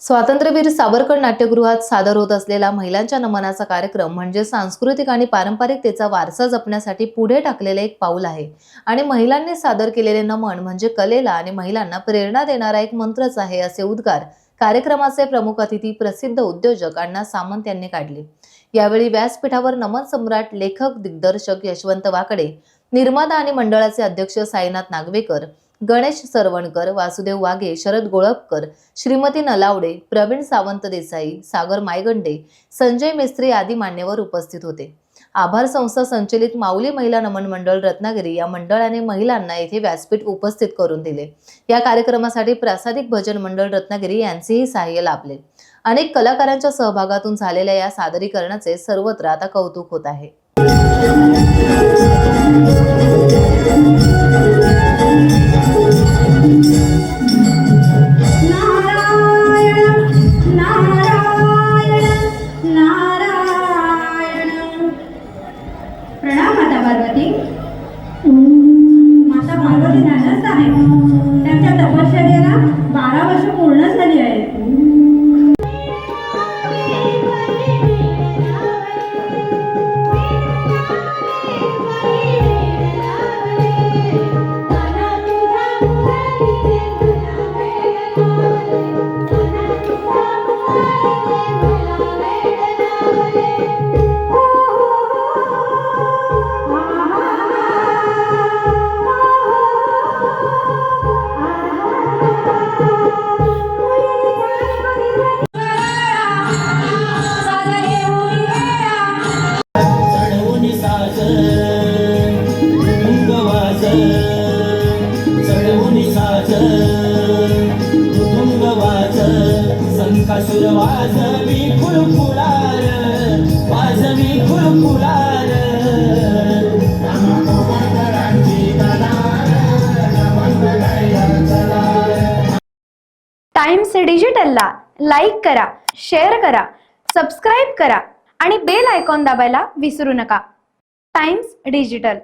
स्वातंत्र्यवीर सावरकर नाट्यगृहात सादर होत असलेला महिलांच्या नमनाचा कार्यक्रम म्हणजे सांस्कृतिक आणि पारंपरिकतेचा वारसा जपण्यासाठी पुढे टाकलेले एक पाऊल आहे आणि महिलांनी सादर केलेले नमन म्हणजे कलेला आणि महिलांना प्रेरणा देणारा एक मंत्रच आहे, असे उद्गार कार्यक्रमाचे प्रमुख अतिथी प्रसिद्ध उद्योजक अण्णा सामंत यांनी काढले। यावेळी व्यासपीठावर नमन सम्राट, लेखक, दिग्दर्शक यशवंत वाकडे, निर्माता आणि मंडळाचे अध्यक्ष साईनाथ नागवेकर, गणेश सरवणकर, वासुदेव वाघे, शरद गोळपकर, श्रीमती नलावडे, प्रवीण सावंत देसाई, सागर मायगंडे, संजय मिस्त्री आदी मान्यवर उपस्थित होते। आभार संस्था संचलित माऊली महिला नमन मंडळ रत्नागिरी या मंडळाने महिलांना येथे व्यासपीठ उपस्थित करून दिले। या कार्यक्रमासाठी प्रासादिक भजन मंडळ रत्नागिरी यांचेही सहाय्य लाभले। अनेक कलाकारांच्या सहभागातून झालेल्या या सादरीकरणाचे सर्वत्र आता कौतुक होत आहे। माता पार्वती ध्यानस्थ आहे। त्यांच्या तपश्चर्येला 12 वर्ष पूर्ण झाली आहेत। टाइम्स डिजिटलला लाईक करा, शेअर करा, सबस्क्राईब करा आणि बेल आयकॉन दाबायला विसरू नका। Times digital.